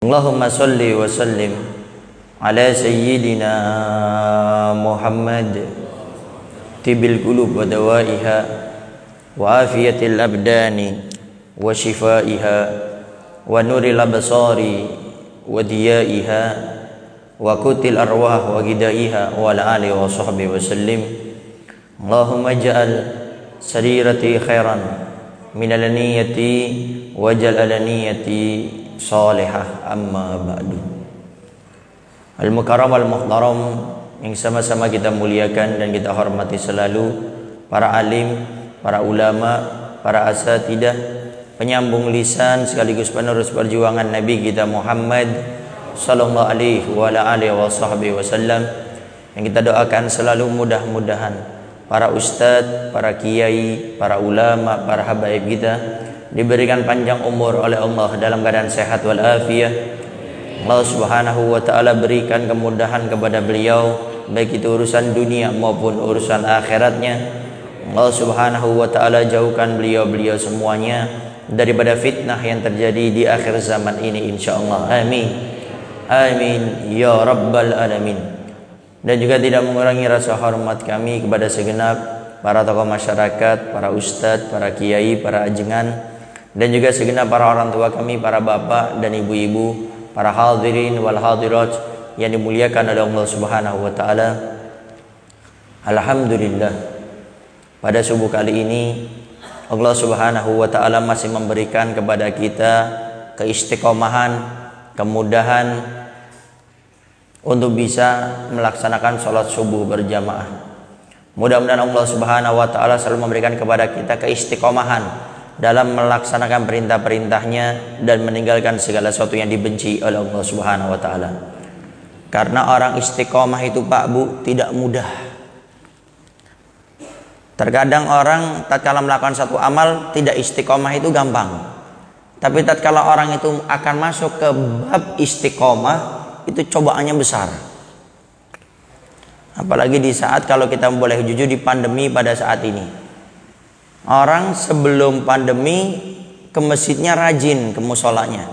Allahumma salli wa sallim ala sayyidina Muhammad tibil qulub wa dawaiha wa afiyatil abdani wa shifaiha wa nuril absari wa diyaiha wa kutil arwah wa gidaiha wa ala alihi wa sahbihi wa sallim. Allahumma ja'al sarirati khairan minal niyati wa ja'al niyati salihah, amma ba'du. Al-mukarram al-muhtaram yang sama-sama kita muliakan dan kita hormati selalu, para alim, para ulama, para asatidah, penyambung lisan sekaligus penerus perjuangan Nabi kita Muhammad sallallahu alaihi wa alihi wasallam, yang kita doakan selalu mudah-mudahan para ustadz, para kiai, para ulama, para habaib kita diberikan panjang umur oleh Allah dalam keadaan sehat walafiat. Allah Subhanahu wa taala berikan kemudahan kepada beliau, baik itu urusan dunia maupun urusan akhiratnya. Allah Subhanahu wa taala jauhkan beliau-beliau semuanya daripada fitnah yang terjadi di akhir zaman ini, insyaallah. Amin. Amin ya rabbal alamin. Dan juga tidak mengurangi rasa hormat kami kepada segenap para tokoh masyarakat, para ustadz, para kiai, para ajengan, dan juga segenap para orang tua kami, para bapak dan ibu-ibu, para hadirin wal hadirat yang dimuliakan oleh Allah Subhanahu wa taala. Alhamdulillah, pada subuh kali ini Allah Subhanahu wa taala masih memberikan kepada kita keistiqomahan, kemudahan untuk bisa melaksanakan sholat subuh berjamaah. Mudah-mudahan Allah Subhanahu wa taala selalu memberikan kepada kita keistiqomahan dalam melaksanakan perintah-perintahnya dan meninggalkan segala sesuatu yang dibenci oleh Allah Subhanahu wa taala. Karena orang istiqomah itu, Pak Bu, tidak mudah. Terkadang orang tatkala melakukan satu amal tidak istiqomah itu gampang. Tapi tatkala orang itu akan masuk ke bab istiqomah, itu cobaannya besar. Apalagi di saat, kalau kita boleh jujur, di pandemi pada saat ini. Orang sebelum pandemi ke masjidnya rajin, ke musolanya.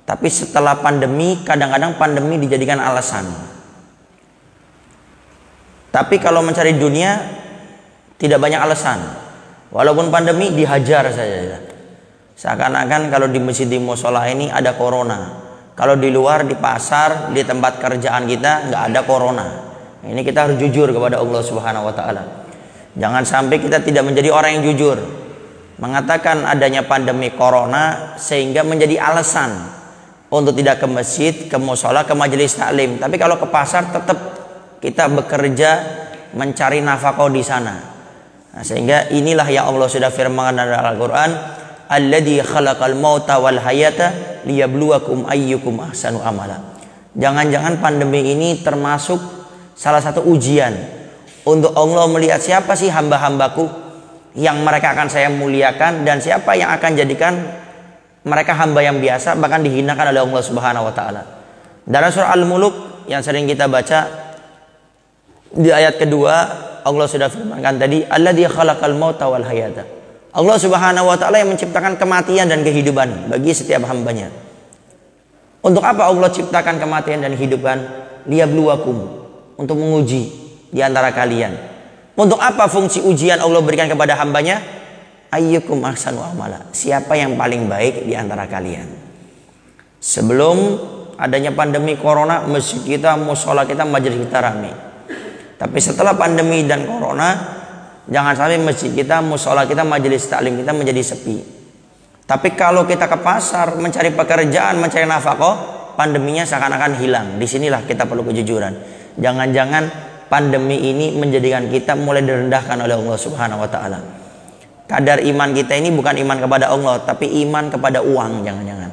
Tapi setelah pandemi, kadang-kadang pandemi dijadikan alasan. Tapi kalau mencari dunia, tidak banyak alasan. Walaupun pandemi, dihajar saja. Seakan-akan kalau di masjid, di musola ini ada corona. Kalau di luar, di pasar, di tempat kerjaan kita, nggak ada corona. Ini kita harus jujur kepada Allah Subhanahu wa taala. Jangan sampai kita tidak menjadi orang yang jujur, mengatakan adanya pandemi corona sehingga menjadi alasan untuk tidak ke masjid, ke musola, ke majelis taklim. Tapi kalau ke pasar tetap kita bekerja mencari nafkah di sana. Nah, sehingga inilah yang Allah sudah firmankan dalam Al-Quran, alladzi khalaqal mauta wal hayata liyabluwakum ayyukum ahsanu amala. Jangan-jangan pandemi ini termasuk salah satu ujian untuk Allah melihat siapa sih hamba-hambaku yang mereka akan saya muliakan, dan siapa yang akan jadikan mereka hamba yang biasa bahkan dihinakan oleh Allah Subhanahu wa taala. Dalam surah Al-Mulk yang sering kita baca, di ayat kedua Allah sudah firmankan tadi, alladzi khalaqal mauta wal hayata. Allah Subhanahu wa taala yang menciptakan kematian dan kehidupan bagi setiap hambanya. Untuk apa Allah ciptakan kematian dan kehidupan? Liyabluwakum, untuk menguji di antara kalian. Untuk apa fungsi ujian Allah berikan kepada hambanya? Ayyukum ahsanu amala, siapa yang paling baik di antara kalian. Sebelum adanya pandemi corona, masjid kita, musola kita, majelis kita ramai. Tapi setelah pandemi dan corona, jangan sampai masjid kita, musola kita, majelis taklim kita menjadi sepi. Tapi kalau kita ke pasar mencari pekerjaan, mencari nafkah, pandeminya seakan-akan hilang. Disinilah kita perlu kejujuran. Jangan-jangan pandemi ini menjadikan kita mulai direndahkan oleh Allah Subhanahu wa taala. Kadar iman kita ini bukan iman kepada Allah, tapi iman kepada uang, jangan-jangan.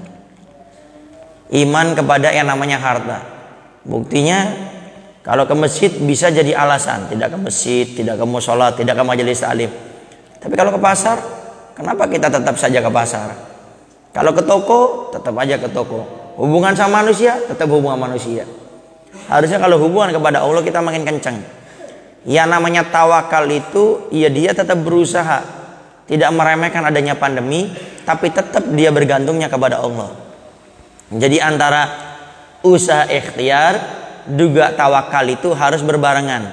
Iman kepada yang namanya harta. Buktinya kalau ke masjid bisa jadi alasan, tidak ke masjid, tidak ke musola, tidak ke majelis taklim. Tapi kalau ke pasar, kenapa kita tetap saja ke pasar? Kalau ke toko, tetap aja ke toko. Hubungan sama manusia, tetap hubungan manusia. Harusnya kalau hubungan kepada Allah kita makin kencang. Yang namanya tawakal itu, ya dia tetap berusaha, tidak meremehkan adanya pandemi, tapi tetap dia bergantungnya kepada Allah. Jadi antara usaha ikhtiar juga tawakal itu harus berbarengan.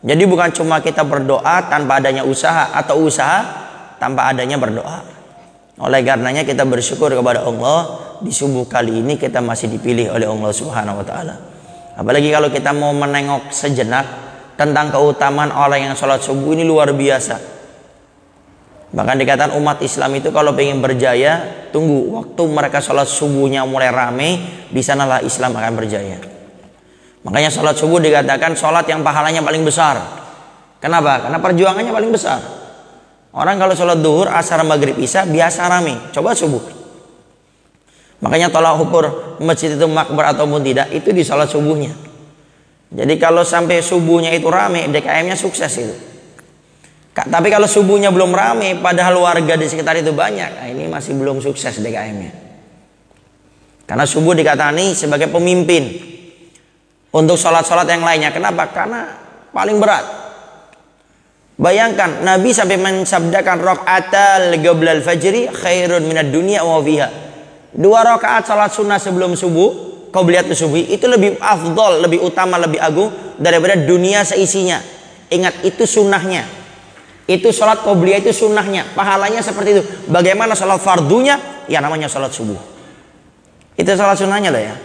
Jadi bukan cuma kita berdoa tanpa adanya usaha, atau usaha tanpa adanya berdoa. Oleh karenanya kita bersyukur kepada Allah, di subuh kali ini kita masih dipilih oleh Allah Subhanahu wa taala. Apalagi kalau kita mau menengok sejenak tentang keutamaan orang yang sholat subuh, ini luar biasa. Bahkan dikatakan umat Islam itu kalau pengen berjaya, tunggu waktu mereka sholat subuhnya mulai rame, di sanalah Islam akan berjaya. Makanya sholat subuh dikatakan sholat yang pahalanya paling besar. Kenapa? Karena perjuangannya paling besar. Orang kalau sholat duhur, asar, maghrib, isya biasa rame. Coba subuh. Makanya tolak ukur masjid itu makbar ataupun tidak, itu di sholat subuhnya. Jadi kalau sampai subuhnya itu rame, DKM-nya sukses itu. Tapi kalau subuhnya belum rame, padahal warga di sekitar itu banyak, nah ini masih belum sukses DKM-nya. Karena subuh dikatani sebagai pemimpin untuk sholat-sholat yang lainnya. Kenapa? Karena paling berat. Bayangkan Nabi sampai mensabdakan raqatal qablal fajri khairun minad dunya wa fiha. 2 rakaat sholat sunnah sebelum subuh, qabliyatus subuh, itu lebih afdol, lebih utama, lebih agung daripada dunia seisinya. Ingat, itu sunnahnya. Itu sholat qobliyah, itu sunnahnya, pahalanya seperti itu. Bagaimana sholat fardunya? Ya namanya sholat subuh. Itu sholat sunnahnya lah ya.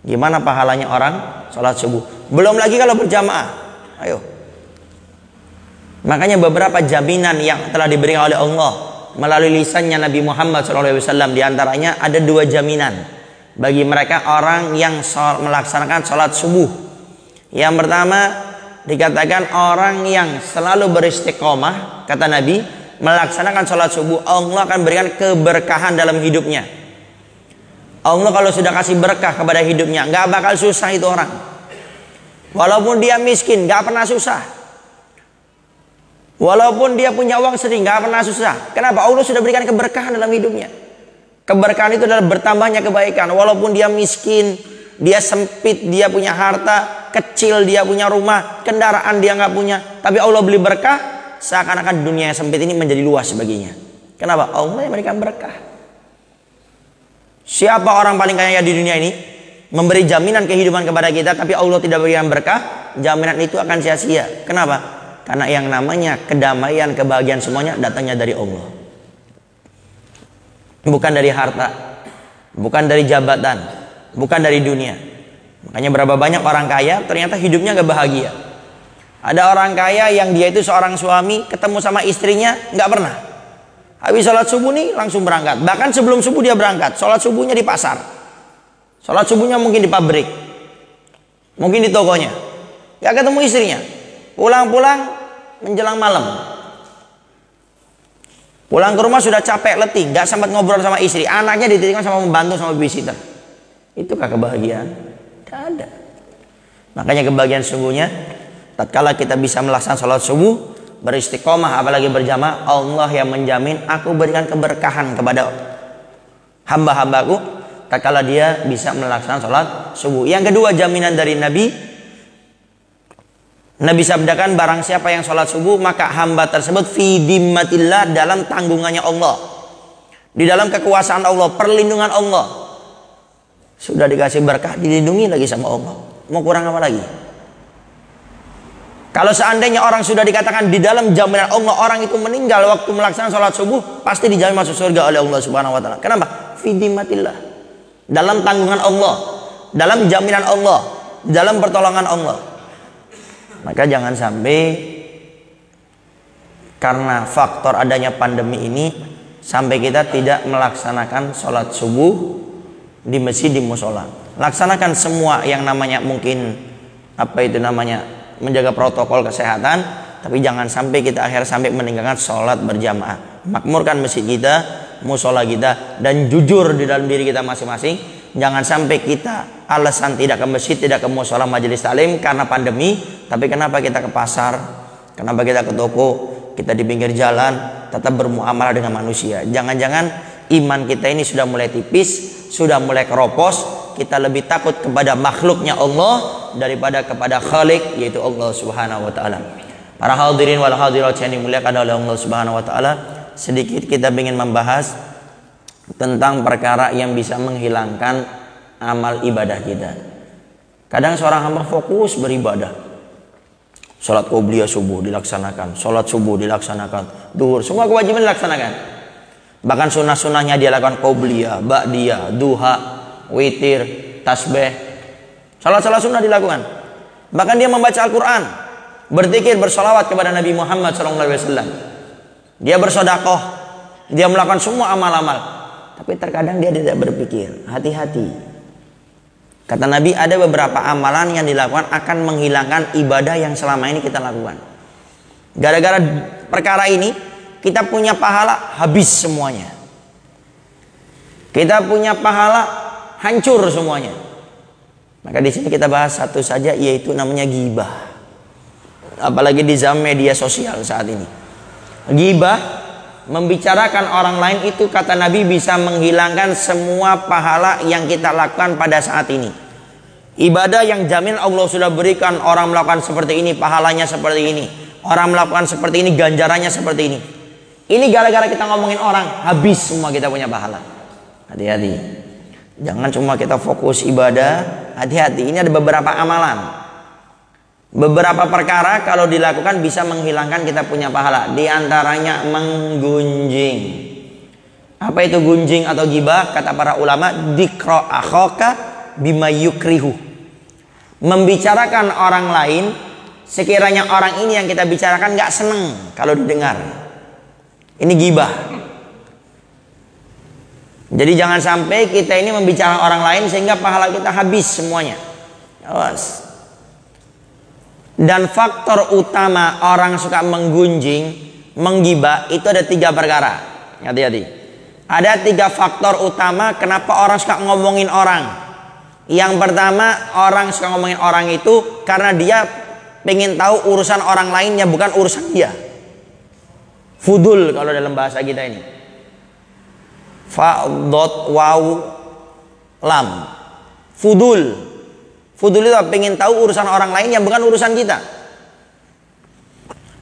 Gimana pahalanya orang sholat subuh? Belum lagi kalau berjamaah. Ayo. Makanya beberapa jaminan yang telah diberikan oleh Allah melalui lisannya Nabi Muhammad SAW, diantaranya ada 2 jaminan bagi mereka orang yang melaksanakan sholat subuh. Yang pertama, dikatakan orang yang selalu beristiqomah, kata Nabi, melaksanakan sholat subuh, Allah akan berikan keberkahan dalam hidupnya. Allah kalau sudah kasih berkah kepada hidupnya, nggak bakal susah itu orang. Walaupun dia miskin, nggak pernah susah. Walaupun dia punya uang sering, nggak pernah susah. Kenapa? Allah sudah berikan keberkahan dalam hidupnya. Keberkahan itu adalah bertambahnya kebaikan. Walaupun dia miskin, dia sempit, dia punya harta kecil, dia punya rumah, kendaraan dia nggak punya, tapi Allah beli berkah, seakan-akan dunia yang sempit ini menjadi luas baginya. Kenapa? Allah yang memberikan berkah. Siapa orang paling kaya di dunia ini? Memberi jaminan kehidupan kepada kita, tapi Allah tidak berikan berkah, jaminan itu akan sia-sia. Kenapa? Karena yang namanya kedamaian, kebahagiaan semuanya datangnya dari Allah. Bukan dari harta, bukan dari jabatan, bukan dari dunia. Makanya berapa banyak orang kaya ternyata hidupnya gak bahagia. Ada orang kaya yang dia itu seorang suami, ketemu sama istrinya gak pernah. Habis sholat subuh nih langsung berangkat. Bahkan sebelum subuh dia berangkat. Sholat subuhnya di pasar, sholat subuhnya mungkin di pabrik, mungkin di tokonya. Gak ketemu istrinya. Pulang-pulang menjelang malam, pulang ke rumah sudah capek, letih, gak sempat ngobrol sama istri. Anaknya ditinggal sama pembantu, sama babysitter. Itukah kebahagiaan? Tidak ada. Makanya kebahagiaan sungguhnya tatkala kita bisa melaksanakan sholat subuh, beristiqomah, apalagi berjamaah, Allah yang menjamin, aku berikan keberkahan kepada hamba-hambaku tatkala dia bisa melaksanakan sholat subuh. Yang kedua, jaminan dari Nabi sabdakan, barang siapa yang sholat subuh, maka hamba tersebut fi dimmatillah, dalam tanggungannya Allah, di dalam kekuasaan Allah, perlindungan Allah. Sudah dikasih berkah, dilindungi lagi sama Allah. Mau kurang apa lagi? Kalau seandainya orang sudah dikatakan di dalam jaminan Allah, orang itu meninggal waktu melaksanakan sholat subuh, pasti dijamin masuk surga oleh Allah Subhanahu wa taala. Kenapa? Fi dimmatillah, dalam tanggungan Allah, dalam jaminan Allah, dalam pertolongan Allah. Maka jangan sampai karena faktor adanya pandemi ini sampai kita tidak melaksanakan sholat subuh di masjid, di musola. Laksanakan semua yang namanya mungkin menjaga protokol kesehatan, tapi jangan sampai kita sampai meninggalkan sholat berjamaah. Makmurkan masjid kita, musola kita, dan jujur di dalam diri kita masing-masing. Jangan sampai kita alasan tidak ke masjid, tidak ke musola, majelis taklim karena pandemi, tapi kenapa kita ke pasar, kenapa kita ke toko, kita di pinggir jalan, tetap bermuamalah dengan manusia. Jangan-jangan iman kita ini sudah mulai tipis, sudah mulai keropos, kita lebih takut kepada makhluknya Allah daripada kepada Khalik, yaitu Allah Subhanahu wa taala. Para hadirin wal hadirat yang dimuliakan oleh Allah Subhanahu wa taala, sedikit kita ingin membahas tentang perkara yang bisa menghilangkan amal ibadah kita. Kadang seorang hamba fokus beribadah, sholat qobliyah subuh dilaksanakan, sholat subuh dilaksanakan, duhur, semua kewajiban dilaksanakan. Bahkan sunnah-sunnahnya dia lakukan, qobliyah, ba'diyah, duha, witir, tasbih, salat-salat sunnah dilakukan. Bahkan dia membaca Al-Quran, berzikir, bersolawat kepada Nabi Muhammad SAW. Dia bersodakoh, dia melakukan semua amal-amal. Tapi terkadang dia tidak berpikir, hati-hati. Kata Nabi, ada beberapa amalan yang dilakukan akan menghilangkan ibadah yang selama ini kita lakukan. Gara-gara perkara ini, kita punya pahala habis semuanya. Kita punya pahala hancur semuanya. Maka di sini kita bahas satu saja, yaitu namanya ghibah. Apalagi di zaman media sosial saat ini. Ghibah, membicarakan orang lain, itu kata Nabi bisa menghilangkan semua pahala yang kita lakukan pada saat ini. Ibadah yang jamin Allah sudah berikan, orang melakukan seperti ini pahalanya seperti ini, orang melakukan seperti ini ganjarannya seperti ini. Ini gara-gara kita ngomongin orang, habis semua kita punya pahala. Hati-hati, jangan cuma kita fokus ibadah. Hati-hati, ini ada beberapa amalan, beberapa perkara kalau dilakukan bisa menghilangkan kita punya pahala. Di antaranya menggunjing. Apa itu gunjing atau ghibah? Kata para ulama, dzikra akhaka bima yukrihu. Membicarakan orang lain sekiranya orang ini yang kita bicarakan nggak seneng kalau didengar. Ini ghibah. Jadi jangan sampai kita ini membicarakan orang lain sehingga pahala kita habis semuanya. Awas. Dan faktor utama orang suka menggunjing, menggibah, itu ada 3 perkara. Hati-hati. Ada 3 faktor utama kenapa orang suka ngomongin orang. Yang pertama, orang suka ngomongin orang itu karena dia pengen tahu urusan orang lainnya, bukan urusan dia. Fudul kalau dalam bahasa kita ini. Fa, dot, waw, lam. Fudul. Fudul itu pengen tahu urusan orang lain yang bukan urusan kita.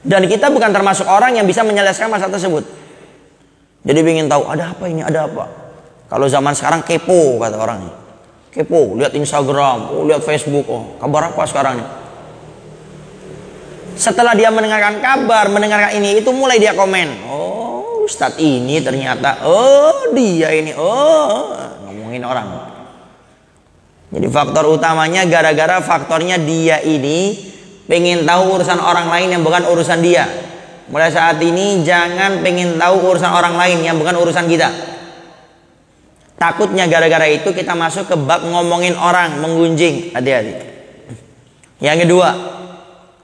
Dan kita bukan termasuk orang yang bisa menyelesaikan masalah tersebut. Jadi pengen tahu ada apa ini, ada apa. Kalau zaman sekarang kepo kata orangnya. Kepo, lihat Instagram, lihat Facebook, kabar apa sekarang nih. Setelah dia mendengarkan kabar, mendengarkan ini, itu mulai dia komen. Oh, Ustadz ini ternyata, oh dia ini, oh ngomongin orang. Jadi faktor utamanya gara-gara faktornya dia ini pengen tahu urusan orang lain yang bukan urusan dia. Mulai saat ini jangan pengen tahu urusan orang lain yang bukan urusan kita. Takutnya gara-gara itu kita masuk ke bab ngomongin orang, menggunjing. Hati-hati. Yang kedua,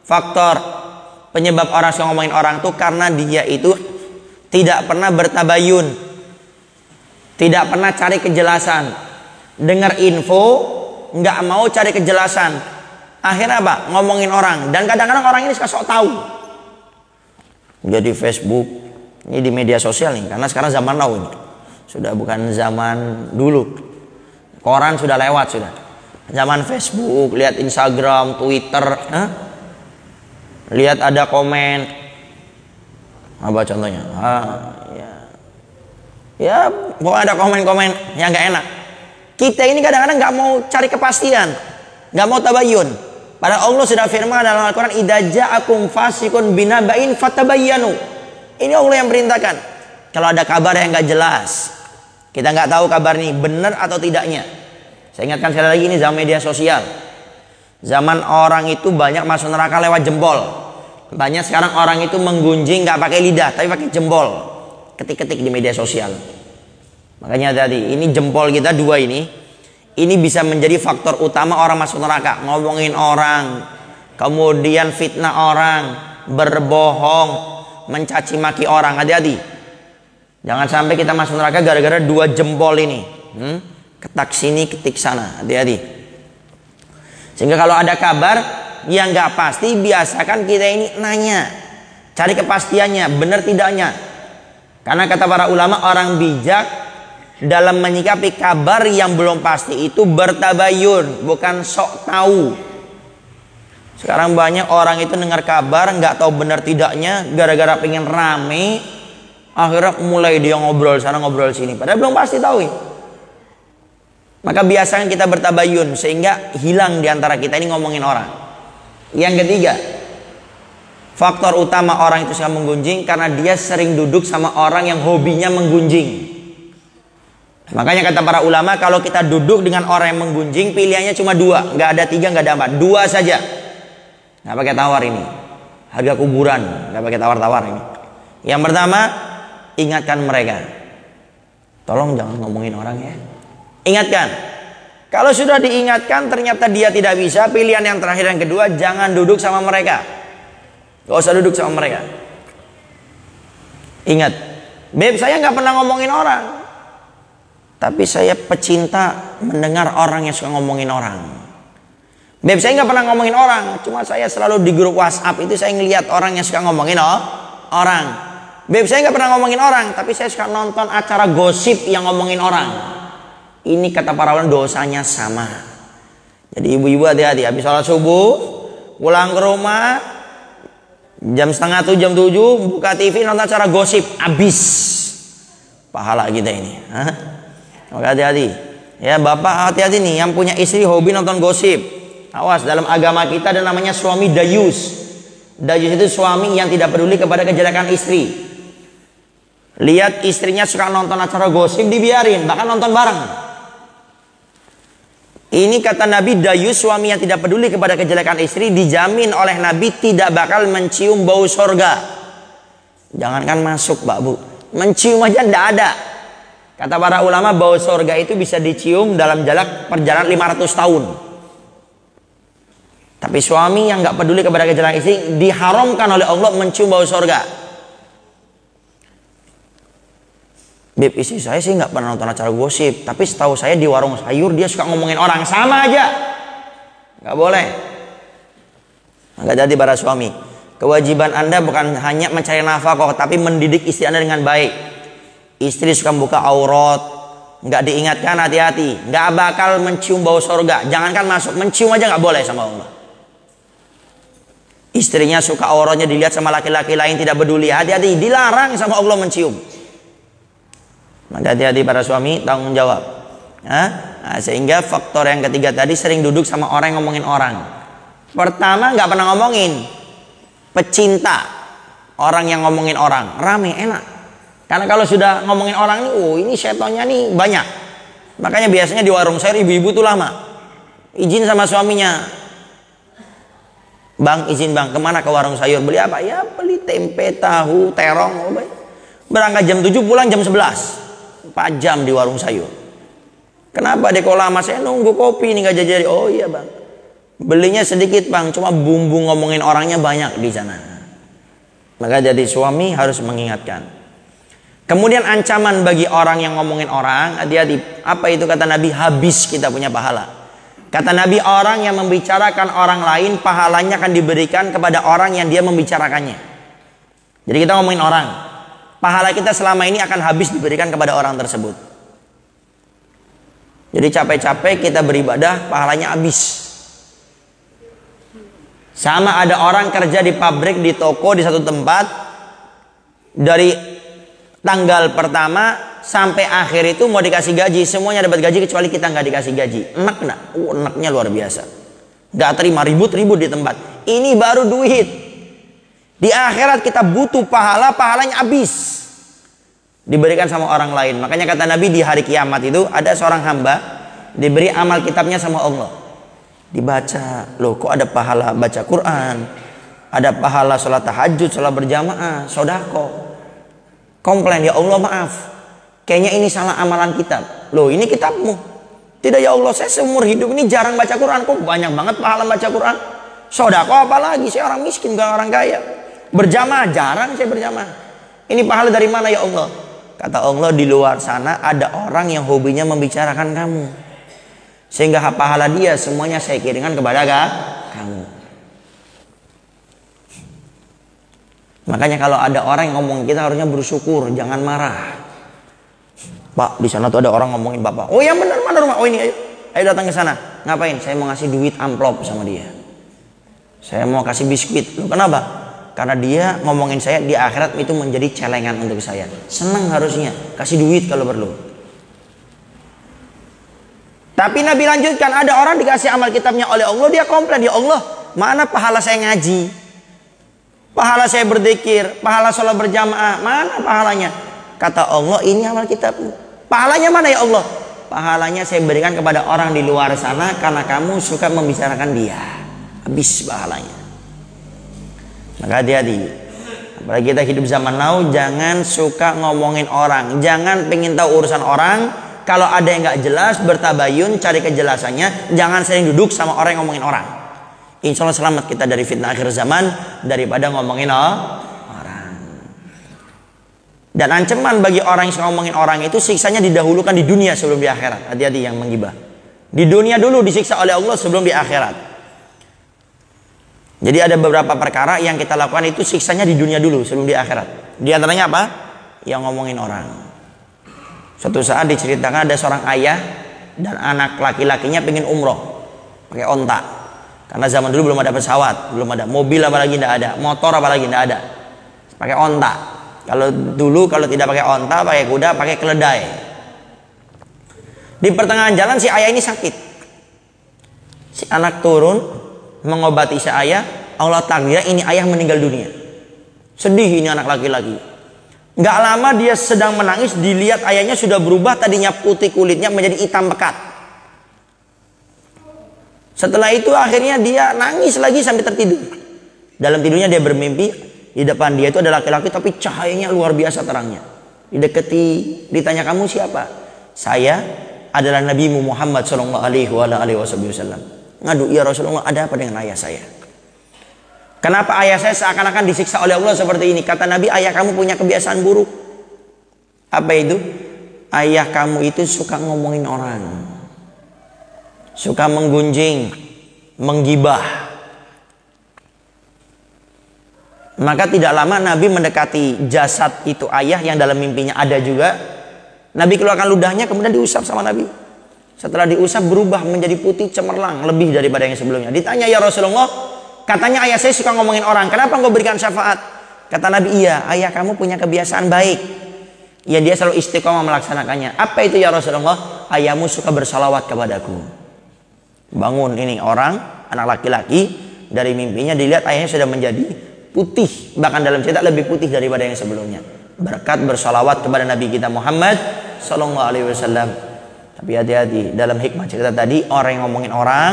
faktor penyebab orang suka ngomongin orang itu karena dia itu tidak pernah bertabayun, tidak pernah cari kejelasan. Dengar info, nggak mau cari kejelasan. Akhirnya apa? Ngomongin orang. Dan kadang-kadang orang ini suka sok tahu. Jadi Facebook, ini di media sosial nih, karena sekarang zaman now ini. Sudah bukan zaman dulu. Koran sudah lewat sudah. Zaman Facebook, lihat Instagram, Twitter, lihat ada komen. Apa contohnya? Ya, pokoknya ada komen-komen yang nggak enak. Kita ini kadang-kadang nggak mau cari kepastian, nggak mau tabayun. Padahal Allah sudah firman dalam Al-Quran, idza ja'akum fasiqun binaba'in fatabayyanu. Ini Allah yang perintahkan. Kalau ada kabar yang nggak jelas, kita nggak tahu kabar ini benar atau tidaknya. Saya ingatkan sekali lagi, ini zaman media sosial. Zaman orang itu banyak masuk neraka lewat jempol. Banyak sekarang orang itu menggunjing nggak pakai lidah, tapi pakai jempol. Ketik-ketik di media sosial. Makanya tadi ini jempol kita dua ini bisa menjadi faktor utama orang masuk neraka. Ngomongin orang, kemudian fitnah orang, berbohong, mencaci maki orang. Hati-hati, jangan sampai kita masuk neraka gara-gara dua jempol ini. Ketak sini, ketik sana. Hati-hati. Sehingga kalau ada kabar yang nggak pasti, biasakan kita ini nanya, cari kepastiannya, benar tidaknya. Karena kata para ulama, orang bijak dalam menyikapi kabar yang belum pasti itu bertabayun, bukan sok tahu. Sekarang banyak orang itu dengar kabar nggak tahu benar tidaknya, gara-gara pengen rame, Akhirnya mulai dia ngobrol sana ngobrol sini, padahal belum pasti tahu. Maka biasanya kita bertabayun sehingga hilang di antara kita ini ngomongin orang. Yang ketiga, faktor utama orang itu suka menggunjing karena dia sering duduk sama orang yang hobinya menggunjing. Makanya kata para ulama, kalau kita duduk dengan orang yang menggunjing, pilihannya cuma dua, nggak ada tiga, nggak ada empat, dua saja. Nggak pakai tawar ini, harga kuburan, nggak pakai tawar-tawar ini. Yang pertama, ingatkan mereka, tolong jangan ngomongin orang ya. Ingatkan. Kalau sudah diingatkan ternyata dia tidak bisa, pilihan yang terakhir yang kedua, jangan duduk sama mereka. Gak usah duduk sama mereka. Ingat, beb, saya nggak pernah ngomongin orang, tapi saya pecinta mendengar orang yang suka ngomongin orang. Beb, saya nggak pernah ngomongin orang, cuma saya selalu di grup WhatsApp itu saya ngelihat orang yang suka ngomongin orang. Beb, saya nggak pernah ngomongin orang, tapi saya suka nonton acara gosip yang ngomongin orang. Ini kata para ulama dosanya sama. Jadi ibu-ibu hati-hati, habis sholat subuh pulang ke rumah jam setengah 7, jam 7 buka TV nonton acara gosip, habis pahala kita ini. Maka hati-hati ya bapak, hati-hati nih yang punya istri hobi nonton gosip. Awas, dalam agama kita ada namanya suami dayus. Dayus itu suami yang tidak peduli kepada kejelekan istri. Lihat istrinya suka nonton acara gosip, dibiarin, bahkan nonton bareng. Ini kata Nabi, dayus, suami yang tidak peduli kepada kejelekan istri, dijamin oleh Nabi tidak bakal mencium bau sorga. Jangankan masuk Pak Bu, mencium aja tidak ada. Kata para ulama, bau sorga itu bisa dicium dalam jarak perjalanan 500 tahun. Tapi suami yang nggak peduli kepada kejelekan istri, diharamkan oleh Allah mencium bau sorga. Beb, istri saya sih nggak pernah nonton acara gosip, tapi setahu saya di warung sayur dia suka ngomongin orang, sama aja, nggak boleh. Nggak jadi para suami, kewajiban Anda bukan hanya mencari nafkah, tapi mendidik istri Anda dengan baik. Istri suka buka aurat, nggak diingatkan, hati-hati, nggak bakal mencium bau sorga. Jangankan masuk, mencium aja nggak boleh sama Allah. Istrinya suka auratnya dilihat sama laki-laki lain, tidak peduli, hati-hati, dilarang sama Allah mencium. Maka hati-hati para suami, tanggung jawab. Nah, sehingga faktor yang ketiga tadi, sering duduk sama orang yang ngomongin orang. Pertama nggak pernah ngomongin, pecinta orang yang ngomongin orang, rame, enak. Karena kalau sudah ngomongin orang nih, oh ini setonnya nih banyak. Makanya biasanya di warung sayur ibu-ibu tuh lama, izin sama suaminya, bang izin bang, kemana ke warung sayur, beli apa? Ya beli tempe, tahu, terong. Berangkat jam 7, pulang jam 11. 4 jam di warung sayur. Kenapa deko lama? Saya nunggu kopi nih nggak jadi. Oh iya bang, belinya sedikit bang, cuma bumbu ngomongin orangnya banyak di sana. Maka jadi suami harus mengingatkan. Kemudian ancaman bagi orang yang ngomongin orang, hati-hati. Apa itu kata Nabi? Habis kita punya pahala. Kata Nabi, orang yang membicarakan orang lain, pahalanya akan diberikan kepada orang yang dia membicarakannya. Jadi kita ngomongin orang, pahala kita selama ini akan habis diberikan kepada orang tersebut. Jadi capek-capek kita beribadah, pahalanya habis. Sama ada orang kerja di pabrik, di toko, di satu tempat, dari tanggal pertama sampai akhir itu mau dikasih gaji, semuanya dapat gaji kecuali kita nggak dikasih gaji. Enak nggak? Enaknya luar biasa. Nggak terima, ribut-ribut di tempat. Ini baru duit. Di akhirat kita butuh pahala, pahalanya habis diberikan sama orang lain. Makanya kata Nabi, di hari kiamat itu ada seorang hamba diberi amal kitabnya sama Allah, dibaca, loh kok ada pahala baca Quran, ada pahala sholat tahajud, sholat berjamaah, sodako. Komplain, ya Allah maaf, kayaknya ini salah amalan kitab. Loh ini kitabmu. Tidak ya Allah, saya seumur hidup ini jarang baca Quran, kok banyak banget pahala baca Quran. Sodako apalagi, saya orang miskin bukan orang kaya. Berjamaah jarang saya berjamaah. Ini pahala dari mana ya Allah? Kata Allah, di luar sana ada orang yang hobinya membicarakan kamu, sehingga pahala dia semuanya saya kirimkan kepada kamu. Makanya kalau ada orang yang ngomong kita harusnya bersyukur, jangan marah. Pak, di sana tuh ada orang ngomongin bapak. Oh yang benar, mana rumah? Oh ini, ayo datang ke sana. Ngapain? Saya mau ngasih duit amplop sama dia. Saya mau kasih biskuit. Loh, kenapa? karena dia ngomongin saya di akhirat itu menjadi celengan untuk saya. Senang harusnya, kasih duit kalau perlu. Tapi Nabi lanjutkan, ada orang dikasih amal kitabnya oleh Allah, dia komplain, ya Allah, mana pahala saya ngaji, pahala saya berzikir, pahala sholat berjamaah, mana pahalanya? Kata Allah, ini amal kitabmu. Pahalanya mana ya Allah? Pahalanya saya berikan kepada orang di luar sana karena kamu suka membicarakan dia. Habis pahalanya. Maka hati-hati. Apalagi kita hidup zaman now, jangan suka ngomongin orang, jangan pengen tahu urusan orang. Kalau ada yang nggak jelas, bertabayun, cari kejelasannya. Jangan sering duduk sama orang yang ngomongin orang. Insya Allah selamat kita dari fitnah akhir zaman daripada ngomongin orang. Dan ancaman bagi orang yang suka ngomongin orang itu, siksanya didahulukan di dunia sebelum di akhirat. Hati-hati yang menggibah. Di dunia dulu disiksa oleh Allah sebelum di akhirat. Jadi ada beberapa perkara yang kita lakukan itu siksanya di dunia dulu sebelum di akhirat. Di antaranya apa? Yang ngomongin orang. Suatu saat diceritakan ada seorang ayah dan anak laki-lakinya pengen umroh pakai onta. Karena zaman dulu belum ada pesawat, belum ada mobil, apalagi tidak ada motor, apalagi tidak ada. Pakai onta. Kalau dulu kalau tidak pakai onta, pakai kuda, pakai keledai. Di pertengahan jalan si ayah ini sakit. Si anak turun mengobati si ayah. Allah takdir ini ayah meninggal dunia. Sedih ini anak laki-laki. Nggak lama dia sedang menangis, dilihat ayahnya sudah berubah, tadinya putih kulitnya menjadi hitam pekat. Setelah itu akhirnya dia nangis lagi sampai tertidur. Dalam tidurnya dia bermimpi, di depan dia itu ada laki-laki tapi cahayanya luar biasa terangnya. Didekati, ditanya, kamu siapa? Saya adalah Nabi Muhammad sallallahu alaihi wasallam. Ngadu, ya Rasulullah, ada apa dengan ayah saya? Kenapa ayah saya seakan-akan disiksa oleh Allah seperti ini? Kata Nabi, ayah kamu punya kebiasaan buruk. Apa itu? Ayah kamu itu suka ngomongin orang, suka menggunjing, menggibah. Maka tidak lama Nabi mendekati jasad itu ayah yang dalam mimpinya ada juga. Nabi keluarkan ludahnya, kemudian diusap sama Nabi. Setelah diusap berubah menjadi putih cemerlang, lebih daripada yang sebelumnya. Ditanya, ya Rasulullah, katanya ayah saya suka ngomongin orang, kenapa engkau berikan syafaat? Kata Nabi, iya, ayah kamu punya kebiasaan baik. Ya, dia selalu istiqomah melaksanakannya. Apa itu ya Rasulullah? Ayahmu suka bersalawat kepadaku. Bangun ini orang, anak laki-laki, dari mimpinya dilihat ayahnya sudah menjadi putih. Bahkan dalam cerita lebih putih daripada yang sebelumnya. Berkat bersalawat kepada Nabi kita Muhammad sallallahu alaihi wasallam. Tapi hati-hati, dalam hikmah cerita tadi, orang yang ngomongin orang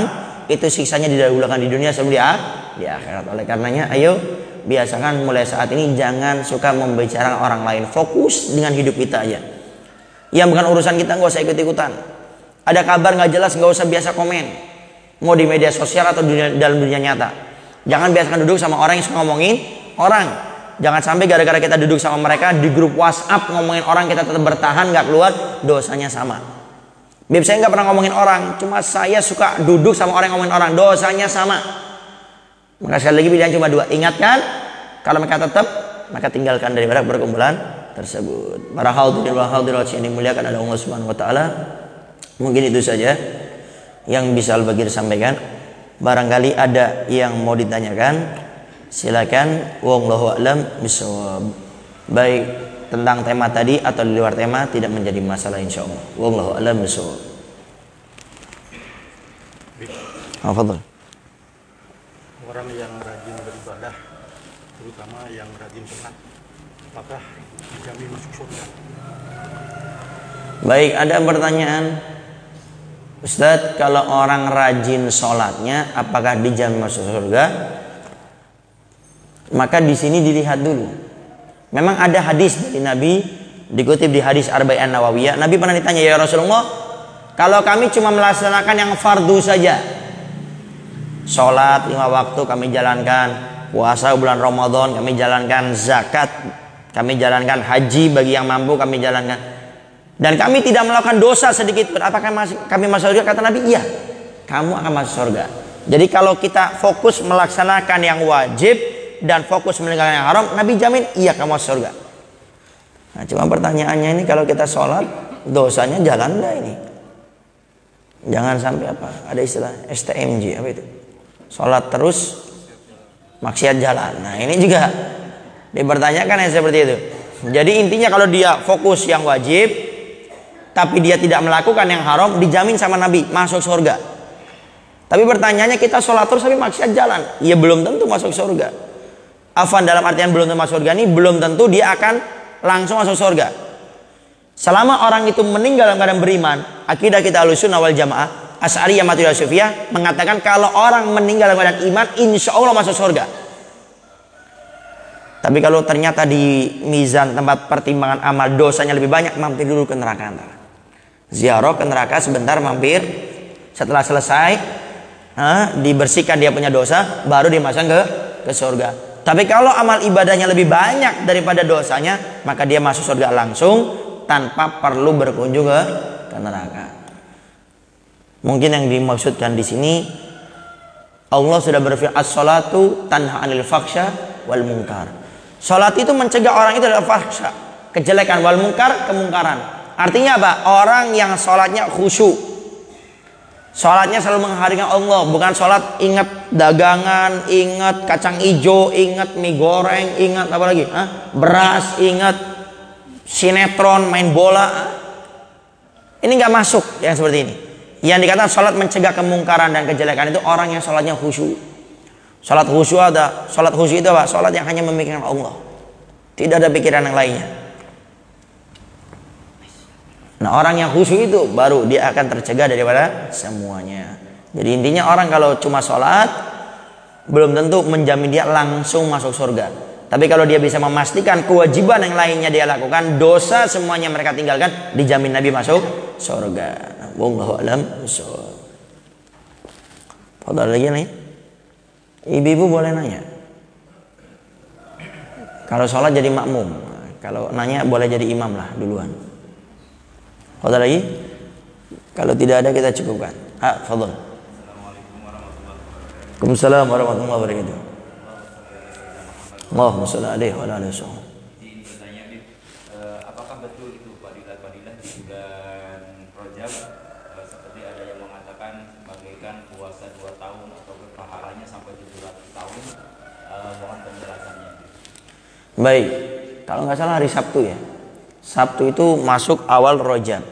itu siksanya didahulukan di dunia sebelum di akhirat. Oleh karenanya, ayo biasakan mulai saat ini jangan suka membicarakan orang lain. Fokus dengan hidup kita aja. Yang bukan urusan kita nggak usah ikut-ikutan. Ada kabar nggak jelas nggak usah biasa komen. Mau di media sosial atau dalam dunia nyata. Jangan biasakan duduk sama orang yang suka ngomongin orang. Jangan sampai gara-gara kita duduk sama mereka di grup WhatsApp ngomongin orang, kita tetap bertahan nggak keluar, dosanya sama. Beb, saya nggak pernah ngomongin orang, cuma saya suka duduk sama orang yang ngomongin orang, dosanya sama. Maka sekali lagi pilihan cuma dua, ingatkan, kalau mereka tetap, maka tinggalkan dari perkumpulan tersebut. Para hadirin wal hadirat yang dimuliakan oleh Allah Subhanahu wa taala, mungkin itu saja yang bisa Al-Bagir sampaikan. Barangkali ada yang mau ditanyakan, silakan. Wallahu a'lam bishawab. Baik tentang tema tadi atau di luar tema tidak menjadi masalah insyaallah. Wallahu a'lam bishawab. Afdal. Orang yang rajin beribadah, terutama yang rajin sholat, apakah dijamin masuk surga? Baik, ada pertanyaan. Ustadz, kalau orang rajin sholatnya apakah dijamin masuk surga? Maka di sini dilihat dulu. Memang ada hadis dari Nabi, dikutip di hadis Arba'in Nawawiyah. Nabi pernah ditanya, ya Rasulullah, kalau kami cuma melaksanakan yang fardu saja, sholat 5 waktu kami jalankan, puasa bulan Ramadan kami jalankan, zakat kami jalankan, haji bagi yang mampu kami jalankan, dan kami tidak melakukan dosa sedikit pun, apakah kami masuk surga? Kata Nabi, iya, kamu akan masuk surga. Jadi kalau kita fokus melaksanakan yang wajib dan fokus meninggalkan yang haram, Nabi jamin iya kamu masuk surga. Nah, cuma pertanyaannya ini, kalau kita sholat dosanya jalan enggak ini? Jangan sampai apa? Ada istilah STMJ, apa itu? Sholat terus maksiat jalan. Nah ini juga dipertanyakan yang seperti itu. Jadi intinya kalau dia fokus yang wajib, tapi dia tidak melakukan yang haram, dijamin sama Nabi masuk surga. Tapi pertanyaannya, kita sholat terus tapi maksiat jalan, ya belum tentu masuk surga. Afan dalam artian belum tentu masuk surga ini, belum tentu dia akan langsung masuk surga. Selama orang itu meninggal dalam keadaan beriman, akidah kita Ahlussunnah wal Jamaah, Asy'ariyah Maturidiyah Sufiyah mengatakan kalau orang meninggal dalam keadaan iman, insya Allah masuk surga. Tapi kalau ternyata di mizan tempat pertimbangan amal dosanya lebih banyak, mampir dulu ke neraka antara. Ziarah ke neraka sebentar, mampir. Setelah selesai, dibersihkan dia punya dosa, baru dimasang ke surga. Tapi kalau amal ibadahnya lebih banyak daripada dosanya, maka dia masuk surga langsung tanpa perlu berkunjung ke neraka. Mungkin yang dimaksudkan di sini, Allah sudah berfirman, as-salatu tanha 'anil fahsya wal munkar. Salat itu mencegah orang itu adalah fahsya, kejelekan, wal munkar, kemungkaran. Artinya apa? Orang yang salatnya khusyuk, salatnya selalu menghadirkan Allah, bukan salat ingat dagangan, ingat kacang hijau, ingat mie goreng, ingat apa lagi? Beras, ingat sinetron, main bola. Ini nggak masuk yang seperti ini. Yang dikatakan salat mencegah kemungkaran dan kejelekan itu orang yang salatnya khusyuk. Salat khusyuk itu apa? Salat yang hanya memikirkan Allah, tidak ada pikiran yang lainnya. Nah, orang yang khusyuk itu baru dia akan tercegah daripada semuanya. Jadi intinya orang kalau cuma salat belum tentu menjamin dia langsung masuk surga. Tapi kalau dia bisa memastikan kewajiban yang lainnya dia lakukan, dosa semuanya mereka tinggalkan, dijamin Nabi masuk surga. Wallahu a'lam bishawab. Fadhal lagi nih. Ibu-ibu boleh nanya. Kalau sholat jadi makmum, kalau nanya boleh jadi imam lah duluan. Ada lagi? Kalau tidak ada kita cukupkan. Fadhal. Waalaikumsalam warahmatullahi wabarakatuh. Allahumma shalli alaihi wa ala alihi wasallam. Apakah betul itu fadilah-fadilah di bulan Rajab seperti ada yang mengatakan bagaikan puasa 2 tahun atau pahalanya sampai 700 tahun? Mohon penjelasannya. Baik, kalau nggak salah hari Sabtu ya. Sabtu itu masuk awal Rajab.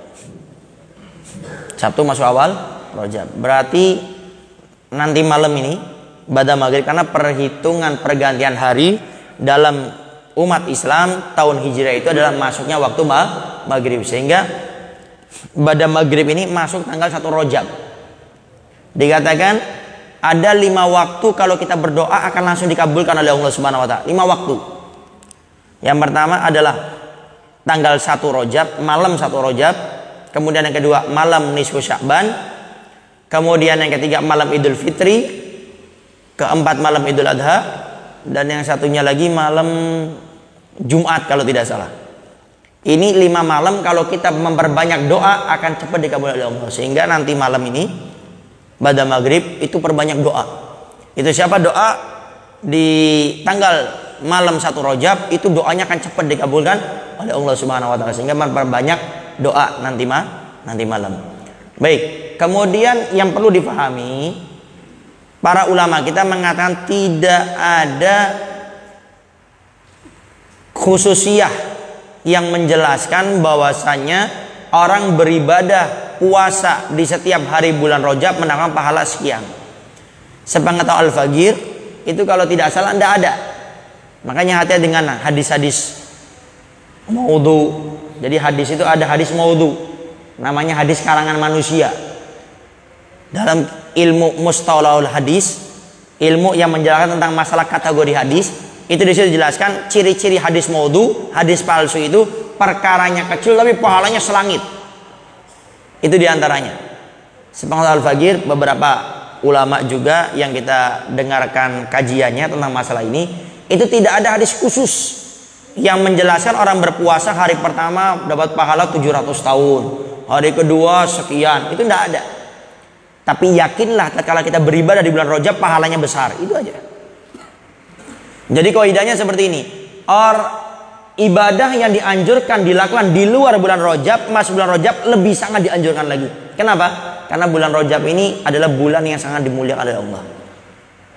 Sabtu masuk awal Rajab. Berarti nanti malam ini ba'da maghrib, karena perhitungan pergantian hari dalam umat Islam tahun Hijriah itu adalah masuknya waktu maghrib, sehingga ba'da maghrib ini masuk tanggal 1 Rajab. Dikatakan ada 5 waktu kalau kita berdoa akan langsung dikabulkan oleh Allah Subhanahu wa taala. 5 waktu. Yang pertama adalah tanggal 1 Rajab, malam 1 Rajab. Kemudian yang kedua malam nisfu Sya'ban. Kemudian yang ketiga malam Idul Fitri. Keempat malam Idul Adha. Dan yang satunya lagi malam Jumat kalau tidak salah. Ini 5 malam kalau kita memperbanyak doa akan cepat dikabul oleh Allah. Sehingga nanti malam ini ba'da maghrib itu perbanyak doa. Itu siapa doa di tanggal malam 1 Rajab itu doanya akan cepat dikabulkan oleh Allah Subhanahu wa taala, sehingga memperbanyak doa nanti malam. Baik, kemudian yang perlu dipahami, para ulama kita mengatakan tidak ada khususiyah yang menjelaskan bahwasanya orang beribadah puasa di setiap hari bulan Rajab mendapatkan pahala sekian. Sepengetahuan Al-Faqih itu kalau tidak salah tidak ada. Makanya hati-hati dengan hadis-hadis maudhu. Jadi hadis itu ada hadis maudhu, namanya hadis karangan manusia. Dalam ilmu mustalahul hadis, ilmu yang menjelaskan tentang masalah kategori hadis, itu disitu dijelaskan ciri-ciri hadis maudhu, hadis palsu itu perkaranya kecil tapi pahalanya selangit. Itu diantaranya. Sepengetahuan Al-Faqih, beberapa ulama juga yang kita dengarkan kajiannya tentang masalah ini, itu tidak ada hadis khusus yang menjelaskan orang berpuasa hari pertama dapat pahala 700 tahun, hari kedua sekian, itu tidak ada. Tapi yakinlah kalau kita beribadah di bulan Rajab pahalanya besar, itu aja. Jadi kaidahnya seperti ini. Ibadah yang dianjurkan dilakukan di luar bulan Rajab, masuk bulan Rajab lebih sangat dianjurkan lagi. Kenapa? Karena bulan Rajab ini adalah bulan yang sangat dimuliakan oleh Allah.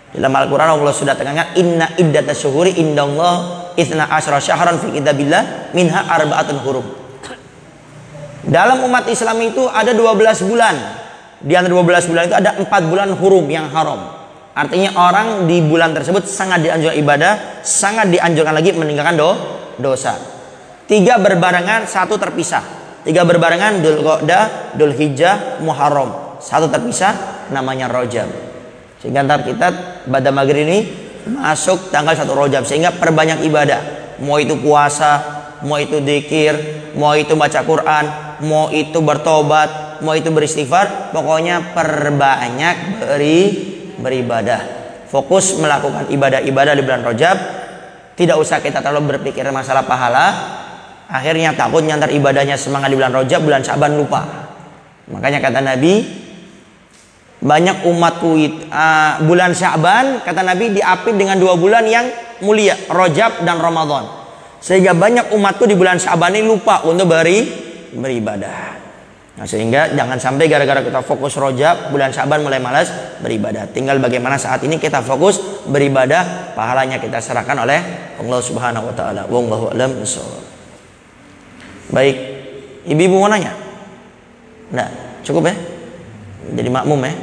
Dalam Al-Quran Allah sudah tekankan, inna iddatas syuhuri indallah itsna asyara syahran fi kitabillah minha arba'atun hurum. Dalam umat Islam itu ada 12 bulan. Di antara 12 bulan itu ada 4 bulan hurum yang haram. Artinya orang di bulan tersebut sangat dianjurkan ibadah, sangat dianjurkan lagi meninggalkan dosa. 3 berbarengan, 1 terpisah. 3 berbarengan, Dzulqa'dah, Dzulhijjah, Muharram. 1 terpisah namanya Rajab. Sehingga ntar kita pada maghrib ini masuk tanggal 1 Rajab, sehingga perbanyak ibadah. Mau itu puasa, mau itu dzikir, mau itu baca Quran, mau itu bertobat, mau itu beristighfar, pokoknya perbanyak beribadah. Fokus melakukan ibadah-ibadah di bulan Rajab. Tidak usah kita terlalu berpikir masalah pahala. Akhirnya takutnya ntar ibadahnya semangat di bulan Rajab, bulan Syaban lupa. Makanya kata Nabi, banyak umatku bulan Sya'ban, kata Nabi, diapit dengan 2 bulan yang mulia, Rajab dan Ramadan. Sehingga banyak umatku di bulan Sya'ban ini lupa untuk beribadah. Nah, sehingga jangan sampai gara-gara kita fokus Rajab, bulan Sya'ban mulai malas beribadah. Tinggal bagaimana saat ini kita fokus beribadah, pahalanya kita serahkan oleh Allah Subhanahu wa taala. Wallahu a'lam bishawab. Baik, ibu-ibu mau nanya? Nah, cukup ya? Jadi makmum ya.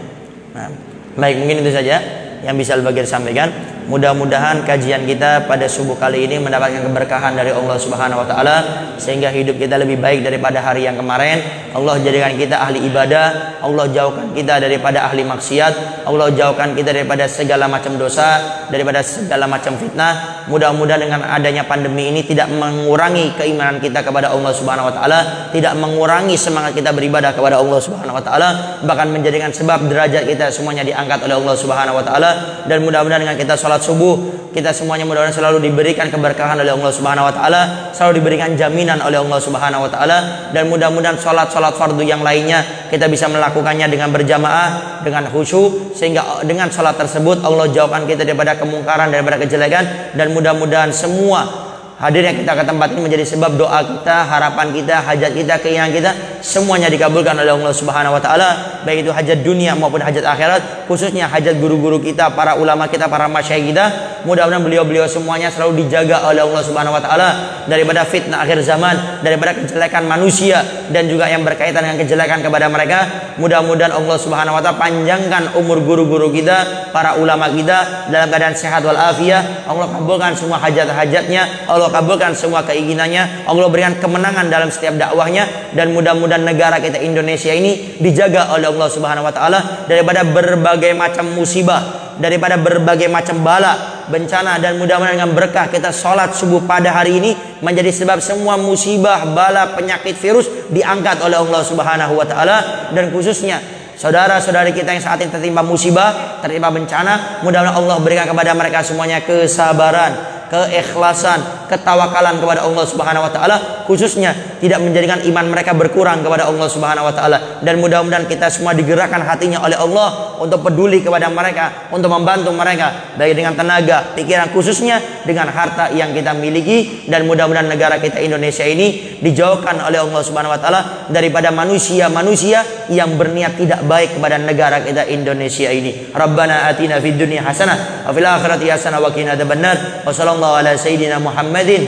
Nah, baik, mungkin itu saja yang bisa Al-Bagir sampaikan. Mudah-mudahan kajian kita pada subuh kali ini mendapatkan keberkahan dari Allah Subhanahu wa taala, sehingga hidup kita lebih baik daripada hari yang kemarin. Allah jadikan kita ahli ibadah, Allah jauhkan kita daripada ahli maksiat, Allah jauhkan kita daripada segala macam dosa, daripada segala macam fitnah. Mudah-mudahan dengan adanya pandemi ini tidak mengurangi keimanan kita kepada Allah Subhanahu wa taala, tidak mengurangi semangat kita beribadah kepada Allah Subhanahu wa taala, bahkan menjadikan sebab derajat kita semuanya diangkat oleh Allah Subhanahu wa taala. Dan mudah-mudahan dengan kita sholat subuh, kita semuanya mudah-mudahan selalu diberikan keberkahan oleh Allah Subhanahu wa taala, selalu diberikan jaminan oleh Allah Subhanahu wa taala. Dan mudah-mudahan sholat fardu yang lainnya kita bisa melakukannya dengan berjamaah, dengan khusyuk, sehingga dengan sholat tersebut Allah jauhkan kita daripada kemungkaran, daripada kejelekan. Dan mudah-mudahan semua hadirnya kita ke tempat ini menjadi sebab doa kita, harapan kita, hajat kita, keinginan kita semuanya dikabulkan oleh Allah Subhanahu wa taala, baik itu hajat dunia maupun hajat akhirat, khususnya hajat guru-guru kita, para ulama kita, para masyayikh kita. Mudah-mudahan beliau-beliau semuanya selalu dijaga oleh Allah Subhanahu wa taala daripada fitnah akhir zaman, daripada kejelekan manusia dan juga yang berkaitan dengan kejelekan kepada mereka. Mudah-mudahan Allah Subhanahu wa taala panjangkan umur guru-guru kita, para ulama kita dalam keadaan sehat wal afiyah. Allah kabulkan semua hajat-hajatnya, Allah kabulkan semua keinginannya, Allah berikan kemenangan dalam setiap dakwahnya. Dan mudah-mudahan negara kita Indonesia ini dijaga oleh Allah Subhanahu wa taala daripada berbagai macam musibah, daripada berbagai macam bala, bencana. Dan mudah-mudahan dengan berkah kita sholat subuh pada hari ini menjadi sebab semua musibah, bala, penyakit, virus diangkat oleh Allah Subhanahu wa taala. Dan khususnya saudara-saudari kita yang saat ini tertimpa musibah, tertimpa bencana, mudah-mudahan Allah berikan kepada mereka semuanya kesabaran, keikhlasan, ketawakalan kepada Allah Subhanahu wa taala, khususnya tidak menjadikan iman mereka berkurang kepada Allah Subhanahu wa taala. Dan mudah-mudahan kita semua digerakkan hatinya oleh Allah untuk peduli kepada mereka, untuk membantu mereka baik dengan tenaga, pikiran, khususnya dengan harta yang kita miliki. Dan mudah-mudahan negara kita Indonesia ini dijauhkan oleh Allah Subhanahu wa taala daripada manusia-manusia yang berniat tidak baik kepada negara kita Indonesia ini. Rabbana atina fid dunya hasanah wa fil akhirati hasanah wa qina adzabannar. Wa sallallahu ala sayyidina Muhammadin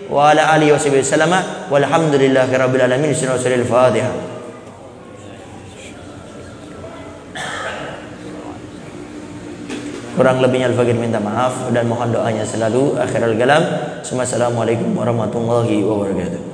wa ala alihi wasallam walhamdulillahi rabbil alamin. Sunnatul Fatihah. Kurang lebihnya Al-Bagir minta maaf dan mohon doanya selalu. Akhirul kalam. Assalamualaikum warahmatullahi wabarakatuh.